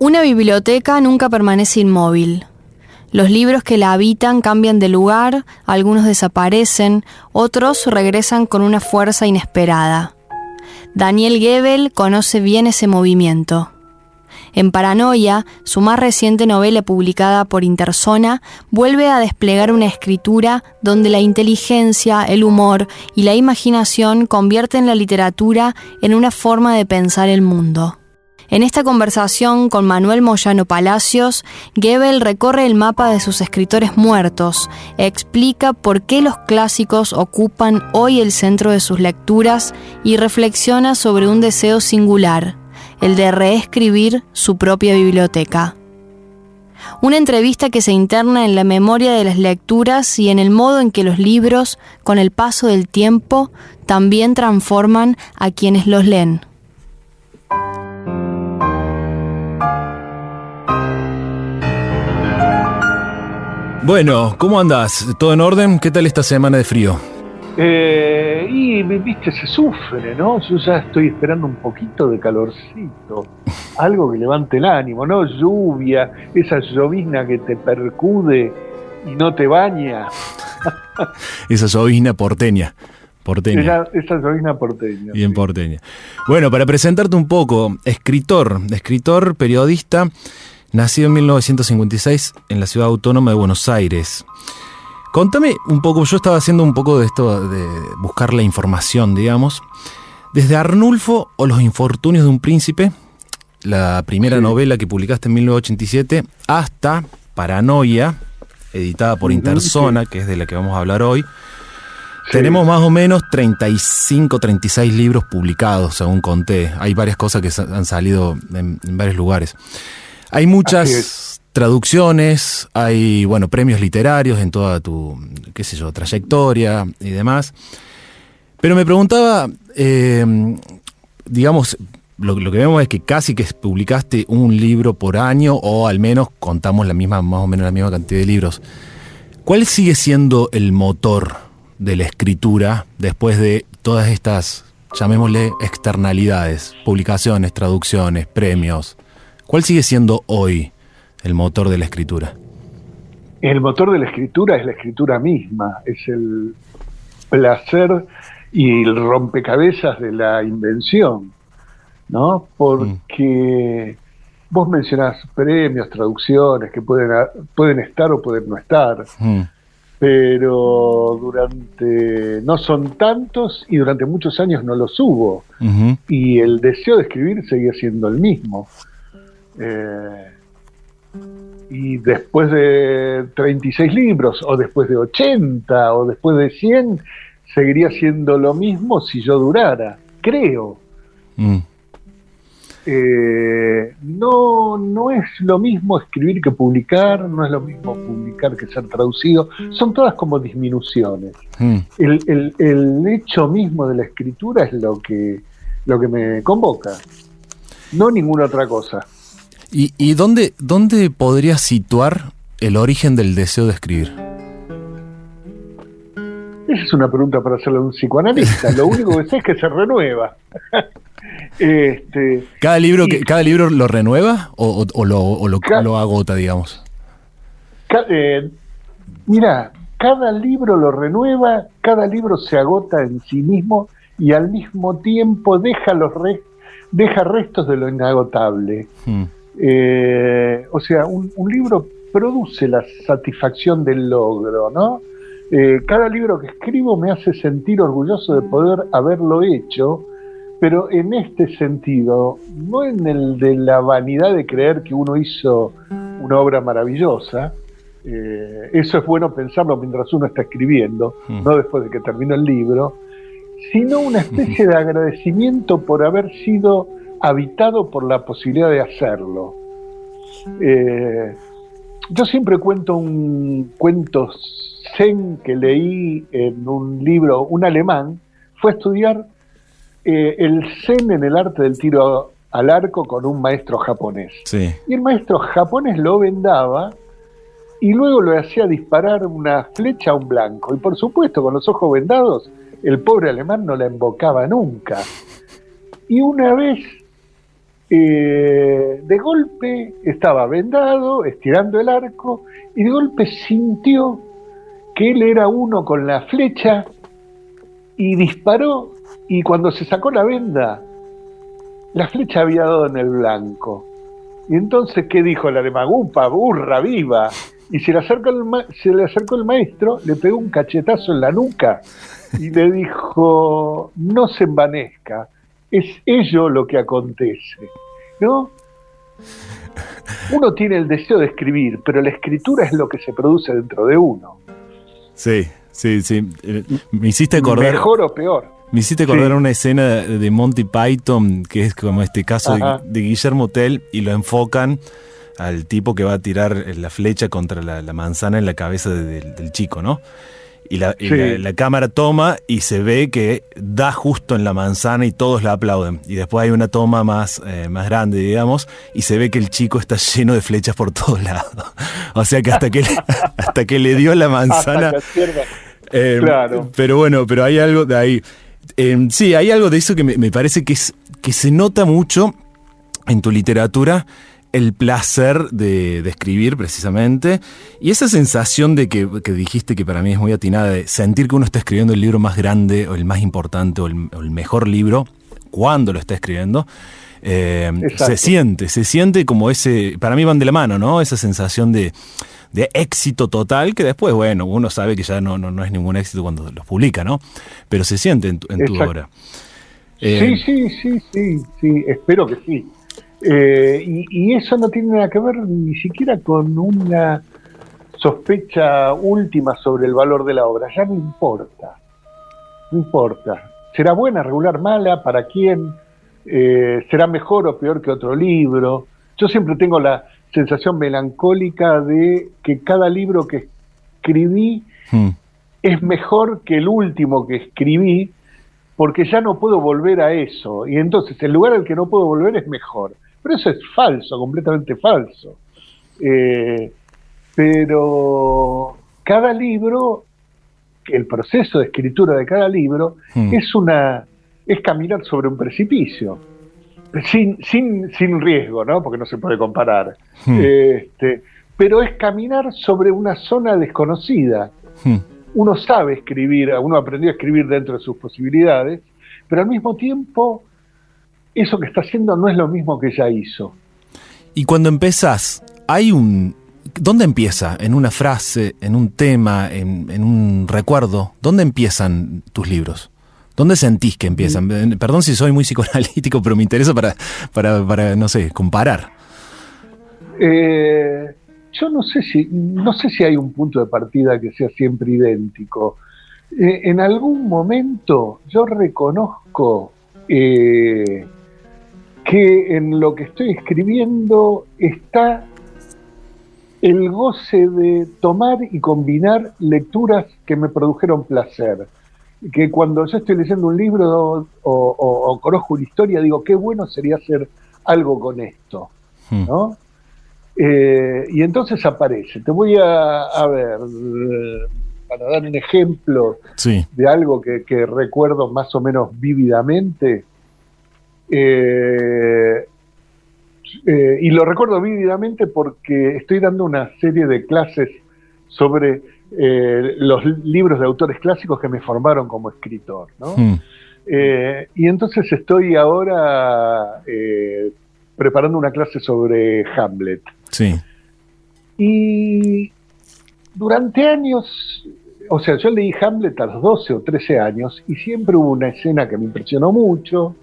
Una biblioteca nunca permanece inmóvil. Los libros que la habitan cambian de lugar, algunos desaparecen, otros regresan con una fuerza inesperada. Daniel Gebel conoce bien ese movimiento. En Paranoia, su más reciente novela publicada por Interzona, vuelve a desplegar una escritura donde la inteligencia, el humor y la imaginación convierten la literatura en una forma de pensar el mundo. En esta conversación con Manuel Moyano Palacios, Gebel recorre el mapa de sus escritores muertos, explica por qué los clásicos ocupan hoy el centro de sus lecturas y reflexiona sobre un deseo singular, el de reescribir su propia biblioteca. Una entrevista que se interna en la memoria de las lecturas y en el modo en que los libros, con el paso del tiempo, también transforman a quienes los leen. Bueno, ¿cómo andás? ¿Todo en orden? ¿Qué tal esta semana de frío? Y viste, se sufre, ¿no? Yo ya estoy esperando un poquito de calorcito, algo que levante el ánimo, ¿no? Lluvia, esa llovizna que te percude y no te baña. Esa llovizna porteña. Esa llovizna porteña. Bien, sí. porteña. Bueno, para presentarte un poco, escritor, periodista, nacido en 1956 en la ciudad autónoma de Buenos Aires. Contame un poco, yo estaba haciendo un poco de esto, de buscar la información, digamos. Desde Arnulfo o los infortunios de un príncipe, la primera novela que publicaste en 1987, hasta Paranoia, editada por Interzona, que es de la que vamos a hablar hoy. Sí. Tenemos más o menos 35, 36 libros publicados, según conté. Hay varias cosas que han salido en varios lugares. Hay muchas traducciones, hay, premios literarios en toda tu, trayectoria y demás. Pero me preguntaba, digamos, lo que vemos es que casi que publicaste un libro por año, o al menos contamos más o menos la misma cantidad de libros. ¿Cuál sigue siendo el motor de la escritura después de todas estas, llamémosle, externalidades, publicaciones, traducciones, premios? ¿Cuál sigue siendo hoy el motor de la escritura? El motor de la escritura es la escritura misma, es el placer y el rompecabezas de la invención, ¿no? Porque vos mencionás premios, traducciones que pueden estar o pueden no estar, pero no son tantos y durante muchos años no los hubo, y el deseo de escribir seguía siendo el mismo. Y después de 36 libros, o después de 80, o después de 100, seguiría siendo lo mismo si yo durara, creo. No es lo mismo escribir que publicar, no es lo mismo publicar que ser traducido, son todas como disminuciones. El hecho mismo de la escritura es lo que me convoca, no ninguna otra cosa. ¿Y dónde podrías situar el origen del deseo de escribir? Esa es una pregunta para hacerle a un psicoanalista. Lo único que sé es que se renueva. ¿Cada libro lo renueva o lo agota, digamos? Mira, cada libro lo renueva, cada libro se agota en sí mismo y al mismo tiempo deja restos de lo inagotable. O sea, un libro produce la satisfacción del logro, ¿no? Cada libro que escribo me hace sentir orgulloso de poder haberlo hecho, pero en este sentido, no en el de la vanidad de creer que uno hizo una obra maravillosa. Eso es bueno pensarlo mientras uno está escribiendo, no después de que terminó el libro, sino una especie de agradecimiento por haber sido habitado por la posibilidad de hacerlo. Yo siempre cuento un cuento zen que leí en un libro, un alemán fue a estudiar el zen en el arte del tiro al arco con un maestro japonés. Sí. Y el maestro japonés lo vendaba y luego lo hacía disparar una flecha a un blanco. Y por supuesto, con los ojos vendados, el pobre alemán no la embocaba nunca. Y una vez de golpe estaba vendado, estirando el arco, y de golpe sintió que él era uno con la flecha y disparó, y cuando se sacó la venda, la flecha había dado en el blanco. Y entonces, ¿qué dijo el alemán? ¡Upa, burra, viva! Y se le acercó el maestro, le pegó un cachetazo en la nuca y le dijo: no se envanezca, es ello lo que acontece, ¿no? Uno tiene el deseo de escribir, pero la escritura es lo que se produce dentro de uno. Sí. Me hiciste acordar... Mejor o peor. Me hiciste acordar una escena de Monty Python, que es como este caso de Guillermo Tell, y lo enfocan al tipo que va a tirar la flecha contra la manzana en la cabeza del chico, ¿no? Y la cámara toma y se ve que da justo en la manzana y todos la aplauden. Y después hay una toma más grande, digamos, y se ve que el chico está lleno de flechas por todos lados. O sea que hasta que le dio la manzana... claro. Pero bueno, pero hay algo de ahí. Sí, hay algo de eso que me parece que se nota mucho en tu literatura, el placer de escribir precisamente, y esa sensación de que dijiste, que para mí es muy atinada, de sentir que uno está escribiendo el libro más grande o el más importante o el mejor libro cuando lo está escribiendo. Se siente como ese, para mí van de la mano, ¿no? Esa sensación de éxito total, que después, bueno, uno sabe que ya no es ningún éxito cuando los publica, ¿no? Pero se siente en tu obra. Sí, espero que sí. Y eso no tiene nada que ver ni siquiera con una sospecha última sobre el valor de la obra. Ya no importa. Será buena, regular, mala, para quién, será mejor o peor que otro libro. Yo siempre tengo la sensación melancólica de que cada libro que escribí es mejor que el último que escribí, porque ya no puedo volver a eso, y entonces el lugar al que no puedo volver es mejor. Pero eso es falso, completamente falso. Pero cada libro, el proceso de escritura de cada libro es caminar sobre un precipicio, sin riesgo, ¿no? Porque no se puede comparar. Pero es caminar sobre una zona desconocida. Uno sabe escribir, uno aprendió a escribir dentro de sus posibilidades, pero al mismo tiempo eso que está haciendo no es lo mismo que ya hizo. Y cuando empezás, ¿dónde empieza? ¿En una frase, en un tema, en un recuerdo? ¿Dónde empiezan tus libros? ¿Dónde sentís que empiezan? Perdón si soy muy psicoanalítico, pero me interesa para no sé, comparar. Yo no sé si hay un punto de partida que sea siempre idéntico. En algún momento yo reconozco que en lo que estoy escribiendo está el goce de tomar y combinar lecturas que me produjeron placer. Que cuando yo estoy leyendo un libro o conozco una historia, digo, qué bueno sería hacer algo con esto, ¿no? Y entonces aparece. Te voy a ver, para dar un ejemplo de algo que recuerdo más o menos vívidamente, y lo recuerdo vívidamente porque estoy dando una serie de clases sobre los libros de autores clásicos que me formaron como escritor, ¿no? Y entonces estoy ahora preparando una clase sobre Hamlet. Sí. Y durante años, o sea, yo leí Hamlet a los 12 o 13 años y siempre hubo una escena que me impresionó mucho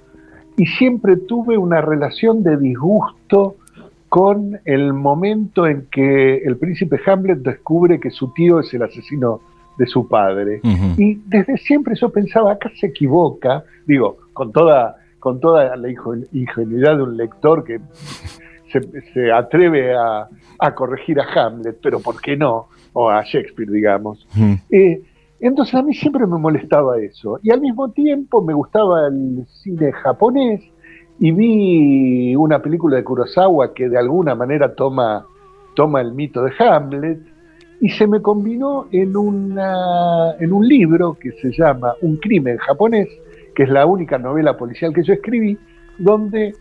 y siempre tuve una relación de disgusto con el momento en que el príncipe Hamlet descubre que su tío es el asesino de su padre. Y desde siempre yo pensaba, acá se equivoca, digo, con toda la ingenuidad de un lector que se atreve a corregir a Hamlet, pero ¿por qué no? O a Shakespeare, digamos. Entonces a mí siempre me molestaba eso. Y al mismo tiempo me gustaba el cine japonés, y vi una película de Kurosawa que de alguna manera toma el mito de Hamlet, y se me combinó en un libro que se llama Un crimen japonés, que es la única novela policial que yo escribí, donde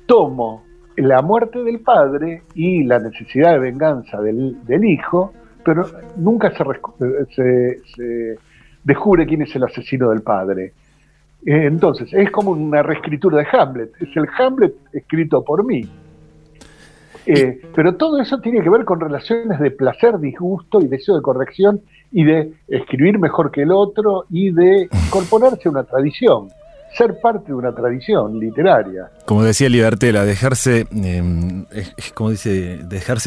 tomo la muerte del padre y la necesidad de venganza del hijo, pero nunca se descubre quién es el asesino del padre. Entonces, es como una reescritura de Hamlet, es el Hamlet escrito por mí. Pero todo eso tiene que ver con relaciones de placer, disgusto y deseo de corrección y de escribir mejor que el otro y de incorporarse a una tradición, ser parte de una tradición literaria. Como decía Libertela, dejarse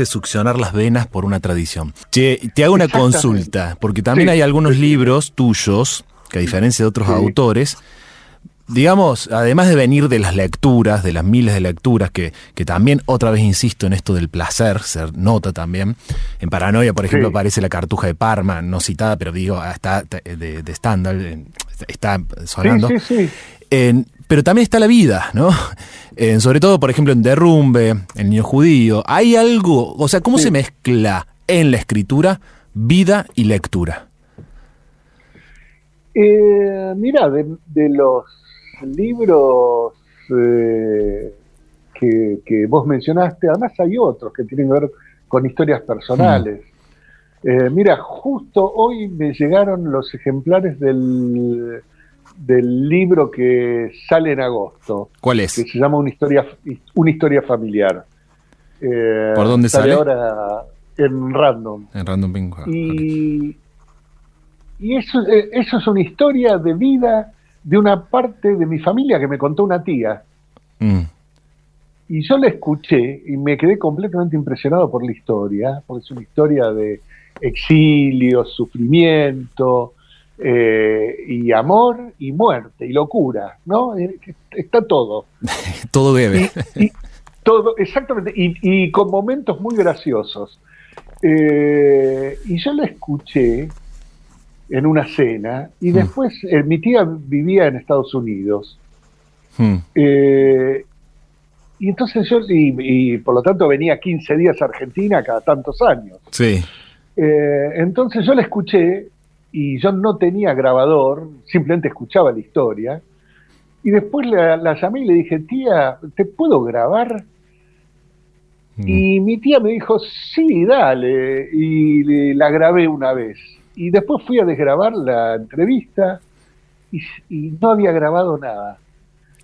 succionar las venas por una tradición. Che, te hago una consulta, porque también hay algunos libros tuyos, que a diferencia de otros autores, digamos, además de venir de las lecturas, de las miles de lecturas, que también, otra vez insisto en esto del placer, se nota también. En Paranoia, por ejemplo, aparece La Cartuja de Parma, no citada, pero digo, está de Stendhal, está sonando. Sí. Pero también está la vida, ¿no? Sobre todo, por ejemplo, en Derrumbe, El Niño Judío. Hay algo, o sea, ¿cómo se mezcla en la escritura vida y lectura? Mira, de los libros que vos mencionaste, además hay otros que tienen que ver con historias personales. Mira, justo hoy me llegaron los ejemplares del libro que sale en agosto. ¿Cuál es? Que se llama Una historia familiar. ¿Por dónde sale? Ahora en Random. En Random Bingo. Y eso es una historia de vida de una parte de mi familia que me contó una tía. Y yo la escuché y me quedé completamente impresionado por la historia, porque es una historia de exilio, sufrimiento, y amor y muerte y locura, ¿no? Está todo. Todo debe. Y todo, exactamente, y con momentos muy graciosos. Y yo la escuché en una cena, y después mi tía vivía en Estados Unidos. Y entonces yo, y por lo tanto venía 15 días a Argentina cada tantos años. Sí. Entonces yo la escuché, y yo no tenía grabador, simplemente escuchaba la historia, y después la llamé y le dije, tía, ¿te puedo grabar? Y mi tía me dijo, sí, dale, y la grabé una vez. Y después fui a desgrabar la entrevista y no había grabado nada.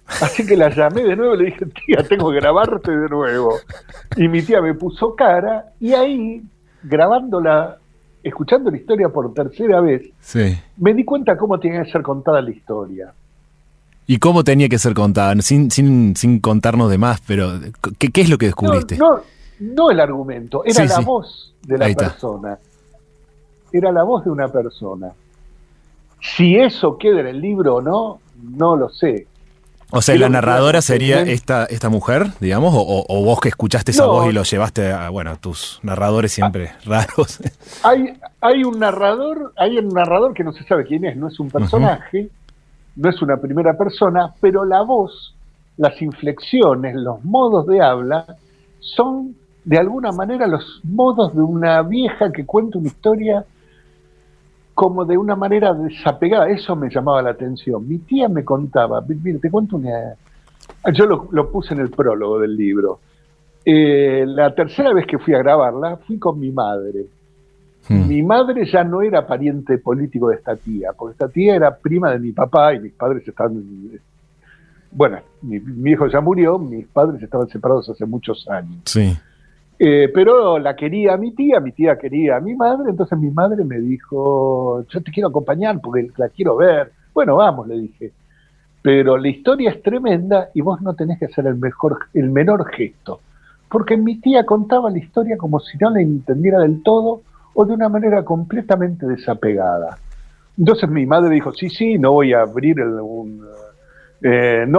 Así que la llamé de nuevo y le dije, tía, tengo que grabarte de nuevo. Y mi tía me puso cara, y ahí, grabándola, escuchando la historia por tercera vez, me di cuenta cómo tenía que ser contada la historia. ¿Y cómo tenía que ser contada? Sin contarnos de más, pero ¿qué es lo que descubriste? No el argumento, era la voz de la persona. Era la voz de una persona. Si eso queda en el libro o no, no lo sé. O sea, ¿la narradora sería esta mujer, digamos? ¿O vos que escuchaste esa voz y lo llevaste a, tus narradores siempre raros? Hay un narrador que no se sabe quién es, no es un personaje, no es una primera persona, pero la voz, las inflexiones, los modos de habla, son de alguna manera los modos de una vieja que cuenta una historia como de una manera desapegada. Eso me llamaba la atención. Mi tía me contaba, mire, te cuento una... Yo lo puse en el prólogo del libro. La tercera vez que fui a grabarla, fui con mi madre. Mi madre ya no era pariente político de esta tía, porque esta tía era prima de mi papá y mis padres estaban... Bueno, mi hijo ya murió, mis padres estaban separados hace muchos años. Sí. Pero la quería mi tía quería a mi madre, entonces mi madre me dijo, yo te quiero acompañar porque la quiero ver. Bueno, vamos, le dije. Pero la historia es tremenda y vos no tenés que hacer el menor gesto. Porque mi tía contaba la historia como si no la entendiera del todo o de una manera completamente desapegada. Entonces mi madre dijo, sí, no voy a abrir no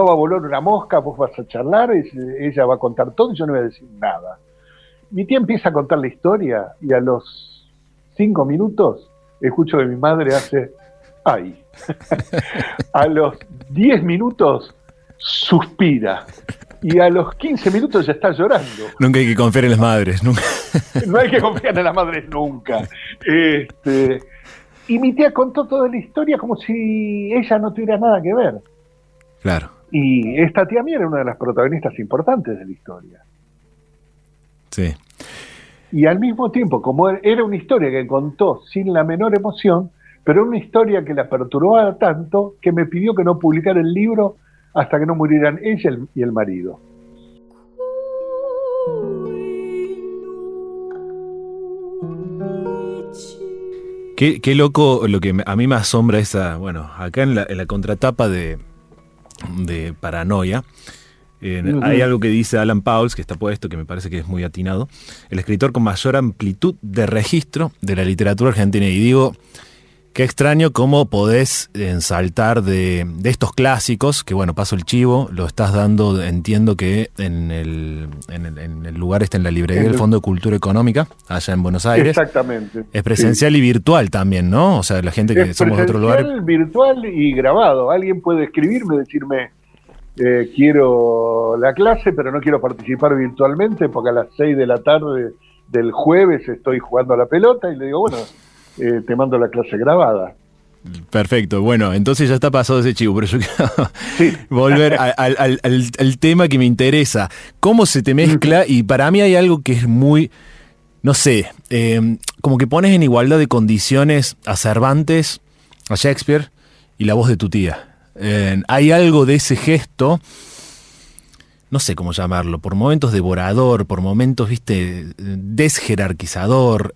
va a volar una mosca, vos vas a charlar, ella va a contar todo y yo no voy a decir nada. Mi tía empieza a contar la historia y a los 5 minutos escucho que mi madre hace ¡ay! A los 10 minutos suspira y a los 15 minutos ya está llorando. Nunca hay que confiar en las madres, nunca. No hay que confiar en las madres nunca. Y mi tía contó toda la historia como si ella no tuviera nada que ver. Claro. Y esta tía mía era una de las protagonistas importantes de la historia. Sí. Y al mismo tiempo, como era una historia que contó sin la menor emoción, pero una historia que la perturbaba tanto que me pidió que no publicara el libro hasta que no murieran ella y el marido. Qué loco lo que a mí me asombra esa, bueno, acá en la contratapa de Paranoia, hay algo que dice Alan Pauls, que está puesto, que me parece que es muy atinado, el escritor con mayor amplitud de registro de la literatura argentina. Y digo, qué extraño cómo podés saltar de estos clásicos, que bueno, paso el chivo, lo estás dando, entiendo que en el lugar en la librería del Fondo de Cultura Económica, allá en Buenos Aires. Exactamente. Es presencial, sí, y virtual también, ¿no? O sea, la gente que es somos de otro lugar. Presencial, virtual y grabado. Alguien puede escribirme, decirme, quiero la clase, pero no quiero participar virtualmente porque a las 6 de la tarde del jueves estoy jugando a la pelota, y le digo, bueno, te mando la clase grabada. Perfecto, bueno, entonces ya está pasado ese chivo, pero yo quiero volver al tema que me interesa. ¿Cómo se te mezcla? Y para mí hay algo que es muy, no sé, como que pones en igualdad de condiciones a Cervantes, a Shakespeare y la voz de tu tía. Hay algo de ese gesto, no sé cómo llamarlo, por momentos devorador, por momentos, viste, desjerarquizador,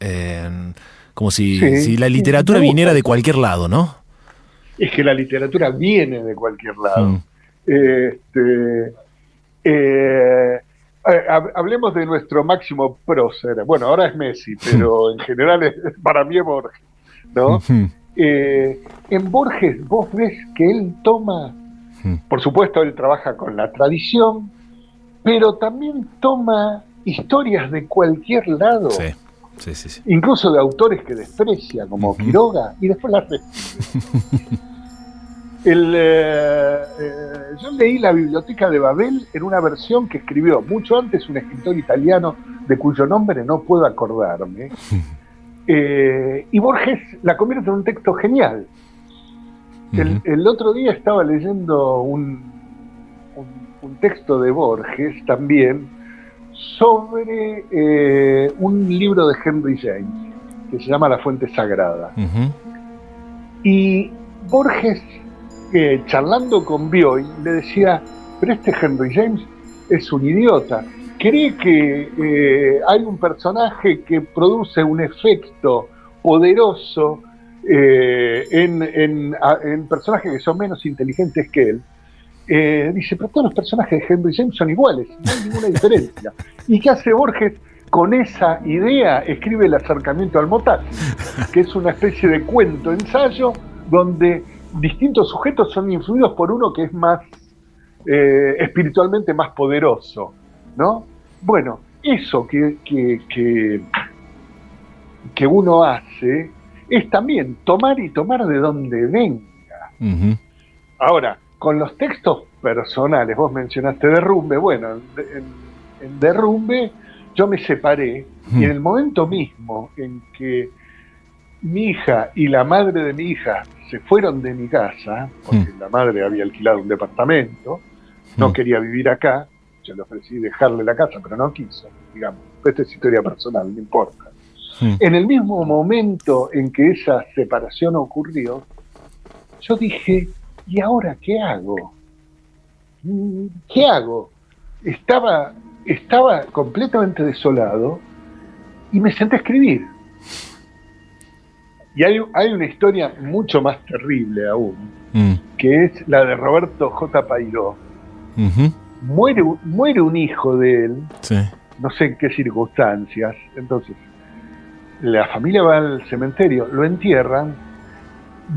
como si la literatura viniera de cualquier lado, ¿no? Es que la literatura viene de cualquier lado. Hablemos de nuestro máximo prócer. Bueno, ahora es Messi, pero en general para mí es Borges, ¿no? En Borges vos ves que él toma, por supuesto él trabaja con la tradición, pero también toma historias de cualquier lado. Sí. Incluso de autores que desprecia, como Quiroga, y después las reescribe. Yo leí La Biblioteca de Babel en una versión que escribió mucho antes un escritor italiano de cuyo nombre no puedo acordarme, y Borges la convierte en un texto genial. El otro día estaba leyendo un texto de Borges también, sobre un libro de Henry James que se llama La Fuente Sagrada. Y Borges, charlando con Bioy, le decía, pero este Henry James es un idiota, cree que hay un personaje que produce un efecto poderoso en personajes que son menos inteligentes que él. Dice, pero todos los personajes de Henry James son iguales, no hay ninguna diferencia. ¿Y qué hace Borges? Con esa idea escribe El acercamiento al Motazi, que es una especie de cuento-ensayo donde distintos sujetos son influidos por uno que es más espiritualmente más poderoso, ¿no? Bueno, eso que uno hace es también tomar y tomar de donde venga. Ahora, con los textos personales, vos mencionaste Derrumbe, bueno, en Derrumbe yo me separé, y en el momento mismo en que mi hija y la madre de mi hija se fueron de mi casa, porque la madre había alquilado un departamento, no quería vivir acá, yo le ofrecí dejarle la casa, pero no quiso, digamos, esta es historia personal, no importa. En el mismo momento en que esa separación ocurrió, yo dije, ¿y ahora qué hago? ¿Qué hago? Estaba completamente desolado y me senté a escribir. Y hay una historia mucho más terrible aún, que es la de Roberto J. Pairó. Muere un hijo de él, no sé en qué circunstancias, entonces la familia va al cementerio, lo entierran,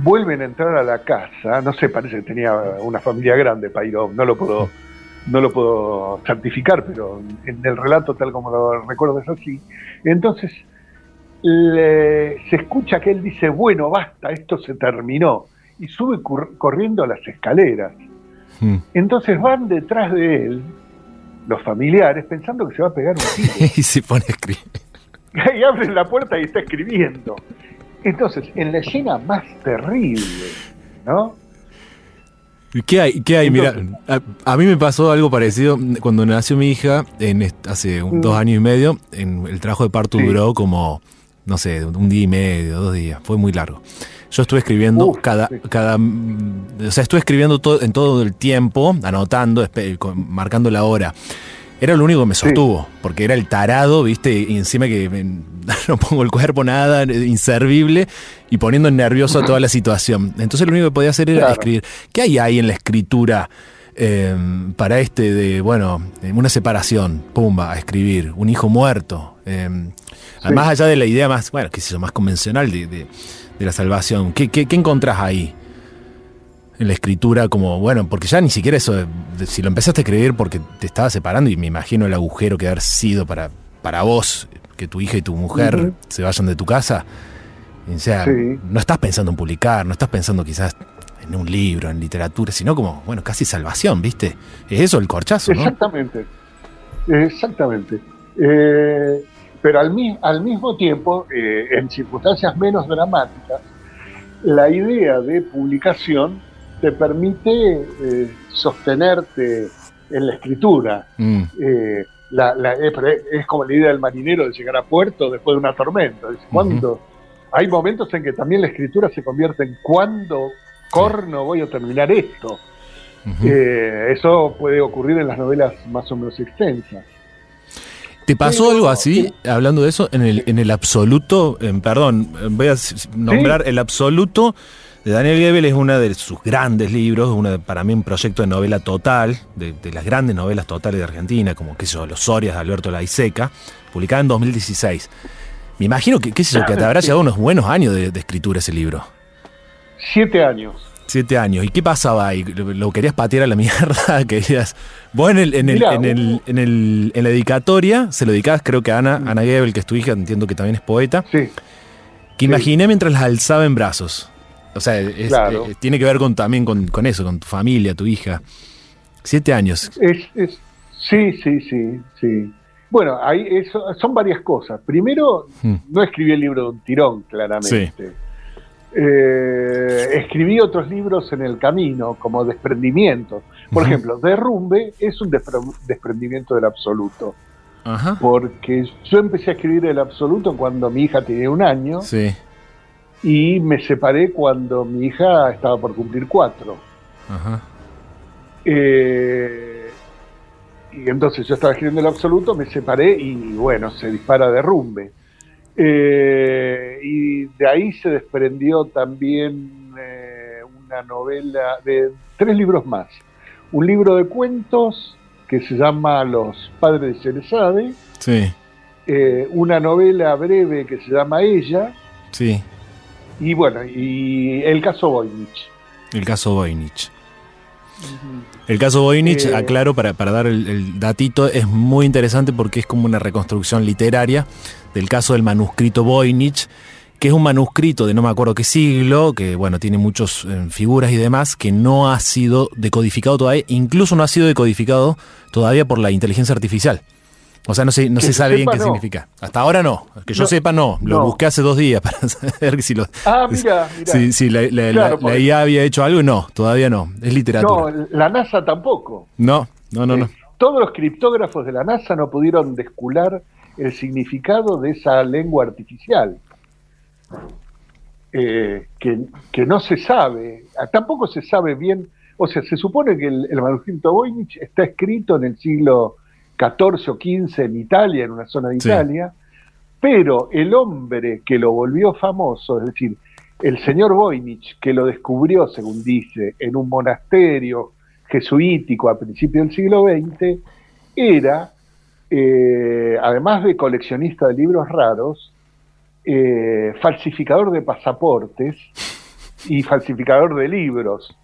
vuelven a entrar a la casa, no sé, parece que tenía una familia grande Pairó, no lo puedo certificar, pero en el relato tal como lo recuerdo es así. Entonces se escucha que él dice, bueno, basta, esto se terminó, y sube corriendo a las escaleras. Entonces van detrás de él los familiares pensando que se va a pegar un tiro. Y se pone a escribir. Y abren la puerta y está escribiendo. Entonces, en la escena más terrible, ¿no? ¿Qué hay? ¿Qué hay? Mira, a mí me pasó algo parecido cuando nació mi hija, hace 2 años y medio. El trabajo de parto duró como, no sé, 1 día y medio, 2 días. Fue muy largo. Yo estuve escribiendo o sea, estuve escribiendo en todo el tiempo, anotando, marcando la hora. Era lo único que me sostuvo, porque era el tarado, ¿viste? Y encima que no pongo el cuerpo, nada, inservible, y poniendo nervioso toda la situación. Entonces lo único que podía hacer era escribir. ¿Qué hay ahí en la escritura para una separación? Pumba, a escribir. Un hijo muerto. Más allá de la idea más, más convencional de la salvación. ¿Qué encontrás ahí? En la escritura, porque ya ni siquiera eso, si lo empezaste a escribir porque te estaba separando, y me imagino el agujero que haber sido para vos, que tu hija y tu mujer se vayan de tu casa, o sea, no estás pensando en publicar, no estás pensando quizás en un libro, en literatura, sino casi salvación, ¿viste? Es eso el corchazo, ¿no? Exactamente. Pero al mismo tiempo, en circunstancias menos dramáticas, la idea de publicación te permite sostenerte en la escritura. Es como la idea del marinero de llegar a puerto después de una tormenta. Hay momentos en que también la escritura se convierte en ¿cuándo corno voy a terminar esto? Eso puede ocurrir en las novelas más o menos extensas. ¿Te pasó algo así, hablando de eso, en el absoluto? Voy a nombrar El Absoluto de Daniel Goebel. Es uno de sus grandes libros, para mí un proyecto de novela total, de las grandes novelas totales de Argentina, como Los Sorias de Alberto Laiseca, publicada en 2016. Me imagino que te habrá llevado unos buenos años de escritura ese libro. 7 años. 7 años. ¿Y qué pasaba ahí? ¿Lo querías patear a la mierda? ¿Querías? Vos en la dedicatoria se lo dedicabas, creo que a Ana Goebel, que es tu hija, entiendo que también es poeta. Sí. Que imaginé mientras las alzaba en brazos. O sea, tiene que ver también con eso, con tu familia, tu hija. 7 años. Sí. Bueno, son varias cosas. Primero, no escribí el libro de un tirón, claramente. Sí. Escribí otros libros en el camino, como desprendimientos. Por ejemplo, Derrumbe es un desprendimiento del absoluto. Ajá. Porque yo empecé a escribir el absoluto cuando mi hija tenía 1 año. Sí. Y me separé cuando mi hija estaba por cumplir 4. Ajá. Y entonces yo estaba escribiendo el absoluto, me separé y se dispara Derrumbe. Y de ahí se desprendió también una novela de 3 libros más. Un libro de cuentos que se llama Los Padres de Sherezade. Sí. Una novela breve que se llama Ella. Sí. Y el caso Voynich. El caso Voynich. El caso Voynich, aclaro para dar el datito, es muy interesante porque es como una reconstrucción literaria del caso del manuscrito Voynich, que es un manuscrito de no me acuerdo qué siglo, que tiene muchas figuras y demás, que no ha sido decodificado todavía, incluso no ha sido decodificado todavía por la inteligencia artificial. O sea, no se sabe bien qué significa. Hasta ahora no. Que yo sepa, no. Lo busqué hace 2 días para saber si mira. Si la IA había hecho algo. No, todavía no. Es literatura. No, la NASA tampoco. No. Todos los criptógrafos de la NASA no pudieron descular el significado de esa lengua artificial. Que no se sabe. Tampoco se sabe bien. O sea, se supone que el manuscrito Voynich está escrito en el siglo 14 o 15 en Italia, en una zona de Italia, pero el hombre que lo volvió famoso, es decir, el señor Voynich, que lo descubrió, según dice, en un monasterio jesuítico a principios del siglo XX, era, además de coleccionista de libros raros, falsificador de pasaportes y falsificador de libros.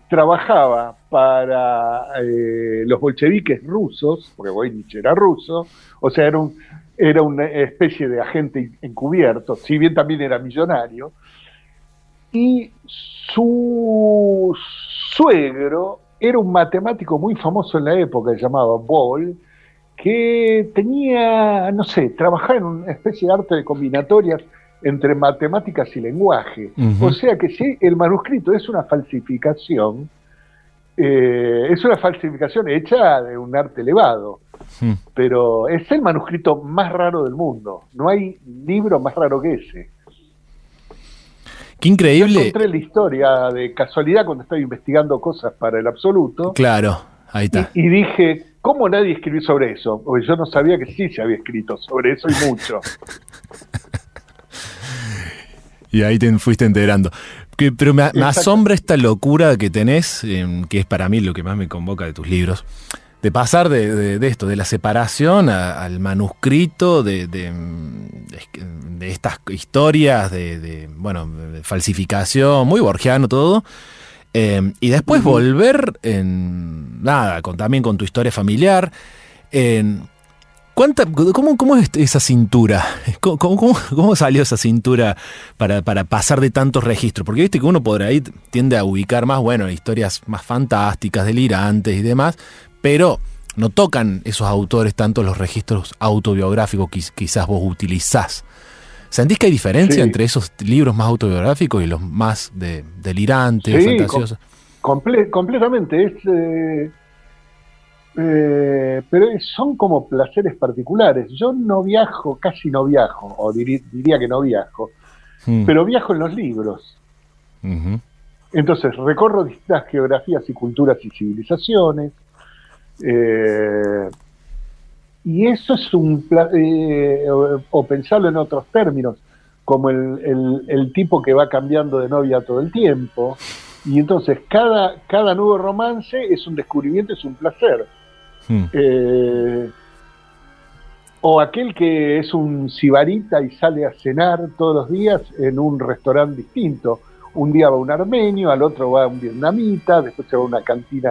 Trabajaba para los bolcheviques rusos, porque Voynich era ruso, o sea, era una especie de agente encubierto, si bien también era millonario, y su suegro era un matemático muy famoso en la época, llamado Boole, que tenía, trabajaba en una especie de arte de combinatorias, entre matemáticas y lenguaje. Uh-huh. O sea que si el manuscrito es una falsificación hecha de un arte elevado. Pero es el manuscrito más raro del mundo. No hay libro más raro que ese. Qué increíble. Yo encontré la historia de casualidad cuando estaba investigando cosas para el Absoluto. Claro, ahí está. Y dije, ¿cómo nadie escribió sobre eso? Porque yo no sabía que sí se había escrito sobre eso y mucho. Y ahí te fuiste enterando. Pero me asombra esta locura que tenés, que es para mí lo que más me convoca de tus libros, de pasar de esto, de la separación al manuscrito, de estas historias de falsificación, muy borgiano todo, y después volver también con tu historia familiar. ¿Cómo es esa cintura? ¿Cómo salió esa cintura para pasar de tantos registros? Porque viste que uno por ahí tiende a ubicar más, historias más fantásticas, delirantes y demás, pero no tocan esos autores tanto los registros autobiográficos que quizás vos utilizás. ¿Sentís que hay diferencia entre esos libros más autobiográficos y los más delirantes, fantasiosos? Completamente. Pero son como placeres particulares. Yo casi no viajo, o diría que no viajo, pero viajo en los libros. Uh-huh. Entonces recorro distintas geografías y culturas y civilizaciones. Y eso es o pensarlo en otros términos, como el tipo que va cambiando de novia todo el tiempo, y entonces cada nuevo romance es un descubrimiento, es un placer. O aquel que es un sibarita y sale a cenar todos los días en un restaurante distinto. Un día va un armenio, al otro va un vietnamita, después se va a una cantina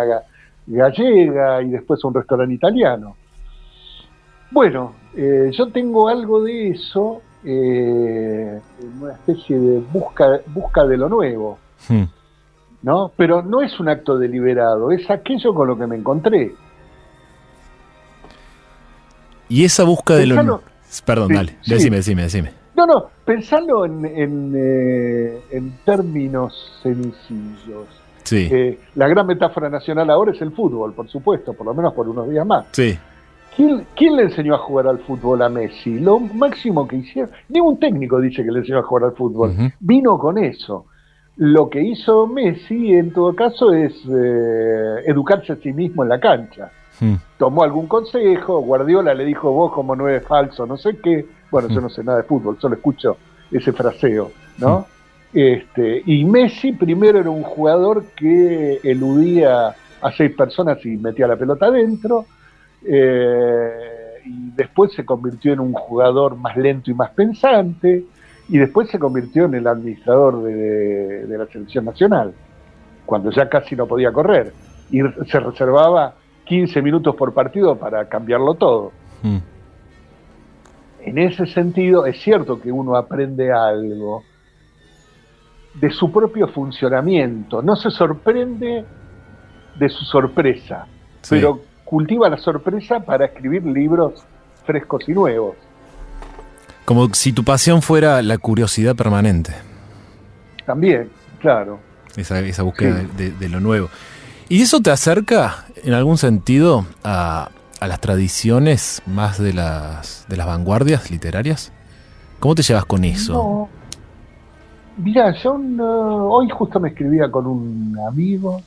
gallega y después a un restaurante italiano. Bueno, yo tengo algo de eso, una especie de busca de lo nuevo, ¿no? Pero no es un acto deliberado, es aquello con lo que me encontré. Y esa búsqueda de lo nuevo... Perdón, sí, dale, sí. decime. No, pensalo en términos sencillos. Sí. La gran metáfora nacional ahora es el fútbol, por supuesto, por lo menos por unos días más. Sí. ¿Quién le enseñó a jugar al fútbol a Messi? Lo máximo que hicieron, ningún técnico dice que le enseñó a jugar al fútbol, vino con eso. Lo que hizo Messi, en todo caso, es educarse a sí mismo en la cancha. Tomó algún consejo, Guardiola le dijo, vos como 9 falso, no sé qué. Bueno, yo no sé nada de fútbol, solo escucho ese fraseo, ¿no? Y Messi primero era un jugador que eludía a 6 personas y metía la pelota adentro, y después se convirtió en un jugador más lento y más pensante, y después se convirtió en el administrador de la selección nacional, cuando ya casi no podía correr, y se reservaba 15 minutos por partido para cambiarlo todo. En ese sentido, es cierto que uno aprende algo de su propio funcionamiento, no se sorprende de su sorpresa, pero cultiva la sorpresa para escribir libros frescos y nuevos. Como si tu pasión fuera la curiosidad permanente. También, claro. Esa búsqueda de lo nuevo. ¿Y eso te acerca, en algún sentido, a las tradiciones más de las vanguardias literarias? ¿Cómo te llevas con eso? No. Mirá, yo hoy justo me escribía con un amigo,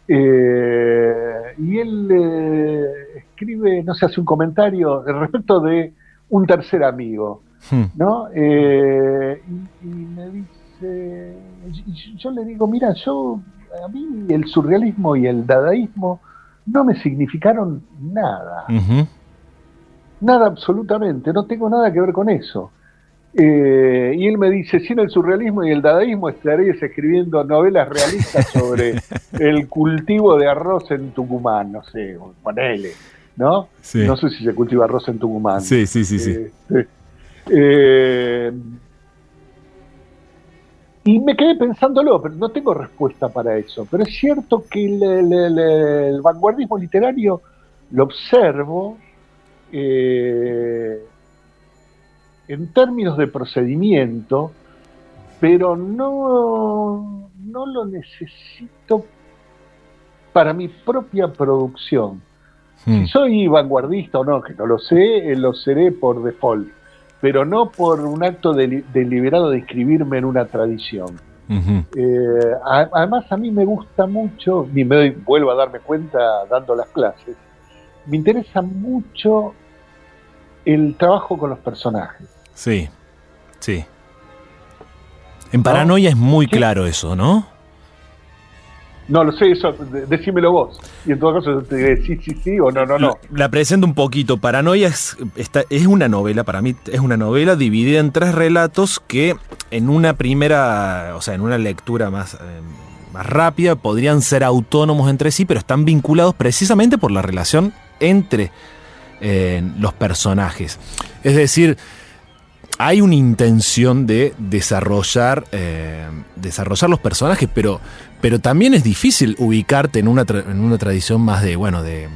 y él escribe, no sé, hace un comentario respecto de un tercer amigo, ¿no? Y me dice, yo le digo, mira, a mí el surrealismo y el dadaísmo no me significaron nada. Nada absolutamente, no tengo nada que ver con eso. Y él me dice, sin el surrealismo y el dadaísmo estarías escribiendo novelas realistas sobre el cultivo de arroz en Tucumán, no sé, ponele, ¿no? Sí. No sé si se cultiva arroz en Tucumán. Sí. Y me quedé pensándolo, pero no tengo respuesta para eso. Pero es cierto que el vanguardismo literario lo observo, en términos de procedimiento, pero no lo necesito para mi propia producción. Si soy vanguardista o no, que no lo sé, lo seré por default, pero no por un acto deliberado de inscribirme en una tradición. Además, a mí me gusta mucho, y vuelvo a darme cuenta dando las clases, me interesa mucho el trabajo con los personajes. Sí, sí. En Paranoia es muy claro eso, ¿no? No lo sé, eso, decímelo vos. Y en todo caso yo te diré sí o no. La presento un poquito. Paranoia es una novela, para mí es una novela dividida en 3 relatos que en una primera, o sea, en una lectura más rápida, podrían ser autónomos entre sí, pero están vinculados precisamente por la relación entre los personajes. Es decir, hay una intención de desarrollar los personajes, pero también es difícil ubicarte en una tradición más de,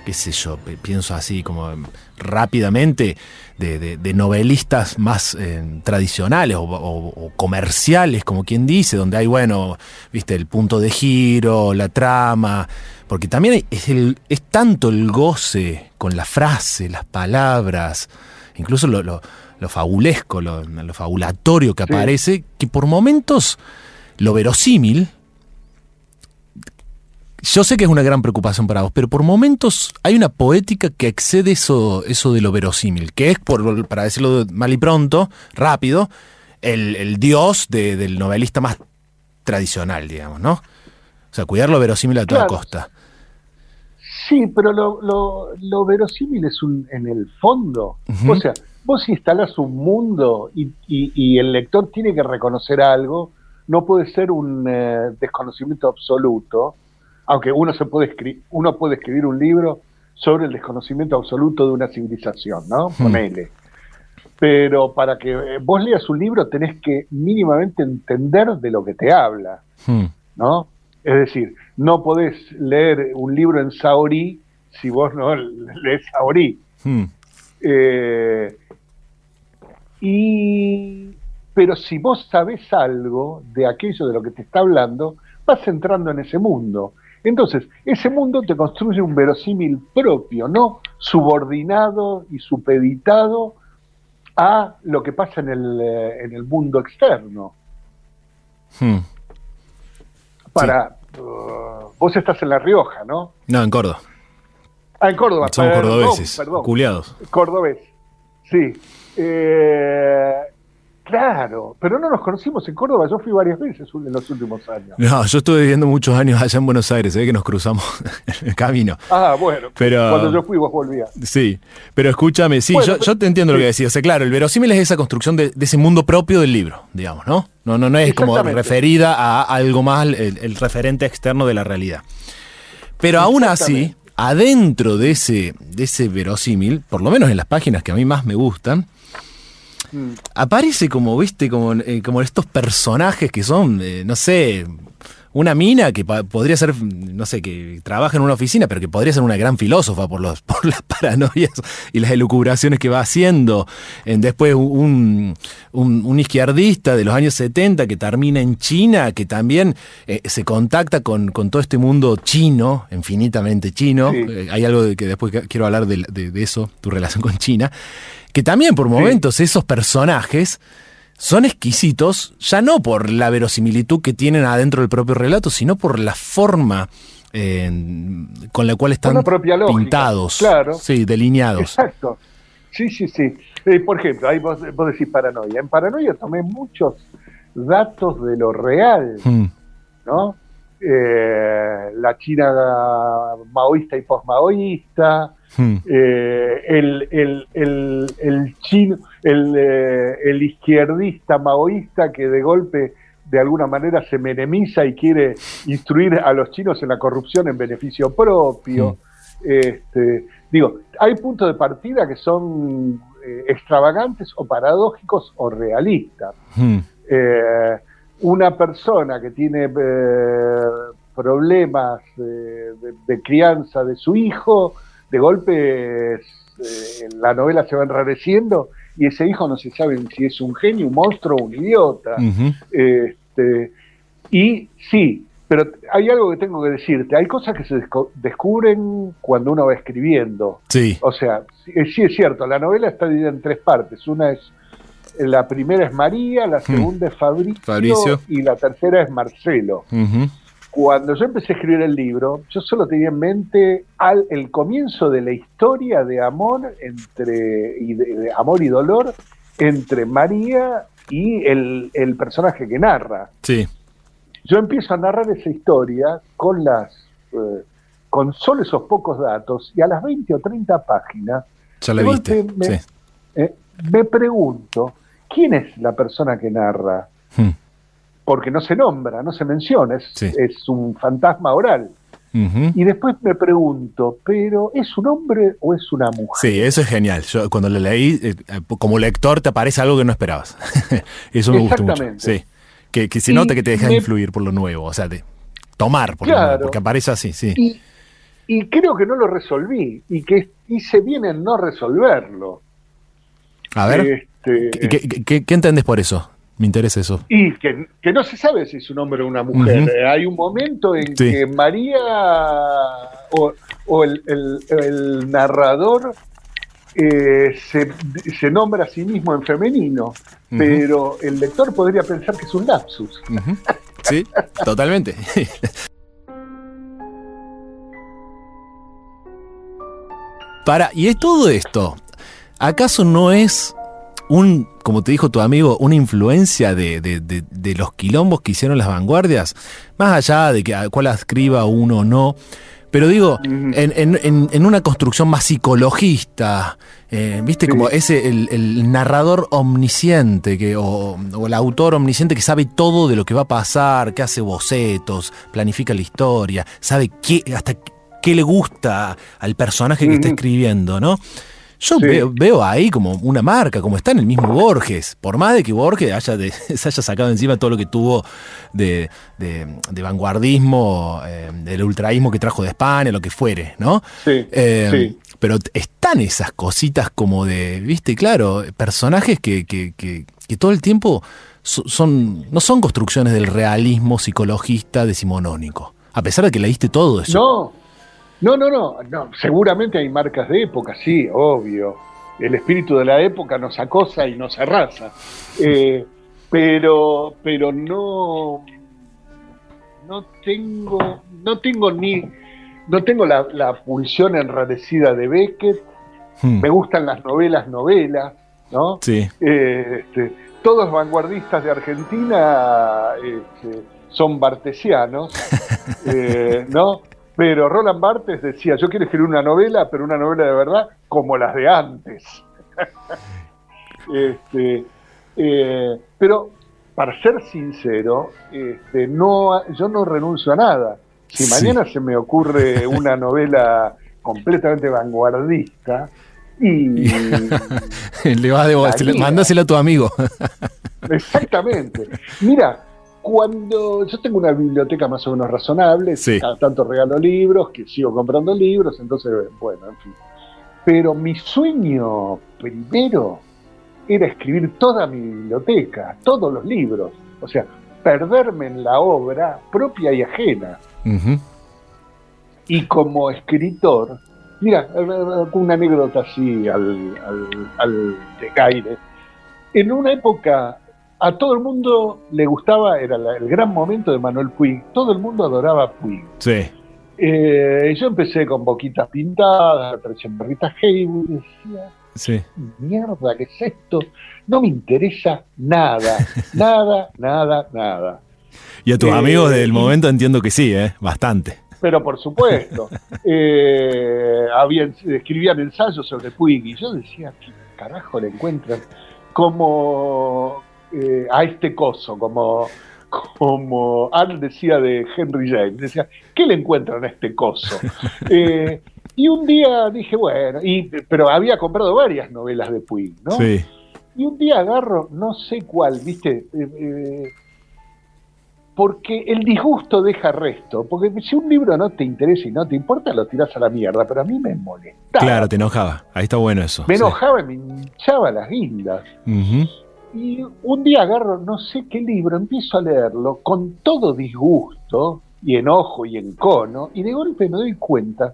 qué sé yo, pienso así como rápidamente, de novelistas más tradicionales o comerciales, como quien dice, donde hay, viste, el punto de giro, la trama, porque también es tanto el goce con la frase, las palabras, incluso lo fabulesco, lo fabulatorio que aparece, que por momentos lo verosímil, yo sé que es una gran preocupación para vos, pero por momentos hay una poética que excede eso de lo verosímil, que es, para decirlo mal y pronto, rápido, el dios del novelista más tradicional, digamos, ¿no? O sea, cuidar lo verosímil a toda costa. Sí, pero lo verosímil es en el fondo. O sea, vos instalás un mundo y el lector tiene que reconocer algo, no puede ser un desconocimiento absoluto, aunque uno puede escribir un libro sobre el desconocimiento absoluto de una civilización, ¿no? Ponele. Pero para que vos leas un libro tenés que mínimamente entender de lo que te habla, ¿no? Es decir, no podés leer un libro en saorí si vos no lees saorí. Pero si vos sabés algo de aquello de lo que te está hablando, vas entrando en ese mundo. Entonces, ese mundo te construye un verosímil propio, no subordinado y supeditado a lo que pasa en el mundo externo. Vos estás en La Rioja, ¿no? No, en Córdoba. En Córdoba. Somos cordobeses, culiados. Cordobés, sí. Claro, pero no nos conocimos en Córdoba, yo fui varias veces en los últimos años. No, yo estuve viviendo muchos años allá en Buenos Aires, que nos cruzamos en el camino. Bueno, pero cuando yo fui vos volvías. Sí, pero escúchame, sí, yo te entiendo lo que decís. O sea, claro, el verosímil es esa construcción de ese mundo propio del libro, digamos, ¿no? No es como referida a algo más, el referente externo de la realidad. Pero aún así, adentro de ese verosímil, por lo menos en las páginas que a mí más me gustan, aparece como estos personajes que son, no sé, una mina que podría ser, no sé, que trabaja en una oficina, pero que podría ser una gran filósofa por las paranoias y las elucubraciones que va haciendo. Después un izquierdista de los años 70 que termina en China, que también se contacta con todo este mundo chino, infinitamente chino. Sí. Hay algo de que después quiero hablar de eso, tu relación con China. Que también por momentos esos personajes son exquisitos, ya no por la verosimilitud que tienen adentro del propio relato, sino por la forma con la cual están pintados, claro. Sí, delineados. Exacto. Sí. Por ejemplo, ahí vos decís Paranoia. En Paranoia tomé muchos datos de lo real, ¿no? La China maoísta y posmaoísta, el chino, el izquierdista maoísta que de golpe de alguna manera se menemiza y quiere instruir a los chinos en la corrupción en beneficio propio. Hay puntos de partida que son extravagantes o paradójicos o realistas. Una persona que tiene problemas de crianza de su hijo, de golpe la novela se va enrareciendo y ese hijo no se sabe si es un genio, un monstruo o un idiota. Y sí, pero hay algo que tengo que decirte, hay cosas que se descubren cuando uno va escribiendo. Sí. O sea, sí es cierto, la novela está dividida en 3 partes. La primera es María, la segunda es Fabricio y la tercera es Marcelo. Cuando yo empecé a escribir el libro, yo solo tenía en mente el comienzo de la historia de amor de amor y dolor entre María y el personaje que narra. Sí. Yo empiezo a narrar esa historia con solo esos pocos datos, y a las 20 o 30 páginas ya la viste. Me pregunto, ¿quién es la persona que narra? Porque no se nombra, no se menciona, es un fantasma oral. Y después me pregunto, ¿pero es un hombre o es una mujer? Sí, eso es genial. Yo cuando lo leí, como lector te aparece algo que no esperabas. Eso me gustó mucho. Sí. Que se nota que te dejas influir por lo nuevo, o sea, de tomar por lo nuevo, porque aparece así, sí. Y creo que no lo resolví, y que hice bien en no resolverlo. A ver, ¿qué entendés por eso? Me interesa eso. Y que no se sabe si es un hombre o una mujer. Hay un momento en que María o el narrador se nombra a sí mismo en femenino, pero el lector podría pensar que es un lapsus. Sí, totalmente. Y es todo esto, ¿acaso no es como te dijo tu amigo, una influencia de los quilombos que hicieron las vanguardias? Más allá de que cuál escriba uno o no, pero digo, en una construcción más psicologista, ¿viste? Como el narrador omnisciente o el autor omnisciente que sabe todo de lo que va a pasar, que hace bocetos, planifica la historia, sabe hasta qué le gusta al personaje que está escribiendo, ¿no? Yo veo ahí como una marca, como está en el mismo Borges. Por más de que Borges se haya sacado encima todo lo que tuvo de vanguardismo, del ultraísmo que trajo de España, lo que fuere, ¿no? Sí. Pero están esas cositas como de, viste, claro, personajes que todo el tiempo no son construcciones del realismo psicologista decimonónico. A pesar de que leíste todo eso. No, seguramente hay marcas de época, sí, obvio. El espíritu de la época nos acosa y nos arrasa. Pero no tengo la pulsión enrarecida de Beckett. Me gustan las novelas, ¿no? Sí. Todos vanguardistas de Argentina son bartesianos, ¿no? Pero Roland Barthes decía, yo quiero escribir una novela, pero una novela de verdad, como las de antes. Pero, para ser sincero, yo no renuncio a nada. Si mañana se me ocurre una novela completamente vanguardista, mándasela a tu amigo. Exactamente. Mira, yo tengo una biblioteca más o menos razonable, cada tanto regalo libros, que sigo comprando libros, entonces, bueno, en fin. Pero mi sueño primero era escribir toda mi biblioteca, todos los libros, o sea, perderme en la obra propia y ajena. Y como escritor, mira, una anécdota así al decaire. En una época a todo el mundo le gustaba, era el gran momento de Manuel Puig, todo el mundo adoraba a Puig. Sí. Yo empecé con Boquitas Pintadas, apareció Rita Hayworth, y decía, mierda, ¿qué es esto? No me interesa nada. Y a tus amigos del momento entiendo que sí, bastante. Pero por supuesto, escribían ensayos sobre Puig, y yo decía, ¿qué carajo le encuentran? Como a este coso, como Anne decía de Henry James, decía, ¿qué le encuentran a este coso? Y un día dije, bueno, pero había comprado varias novelas de Puig, ¿no? Sí. Y un día agarro, no sé cuál, ¿viste? porque el disgusto deja resto. Porque si un libro no te interesa y no te importa, lo tirás a la mierda. Pero a mí me molestaba. Claro, te enojaba. Ahí está bueno eso. Me enojaba y me hinchaba las guindas. Uh-huh. Y un día agarro no sé qué libro, empiezo a leerlo con todo disgusto y enojo y encono, y de golpe me doy cuenta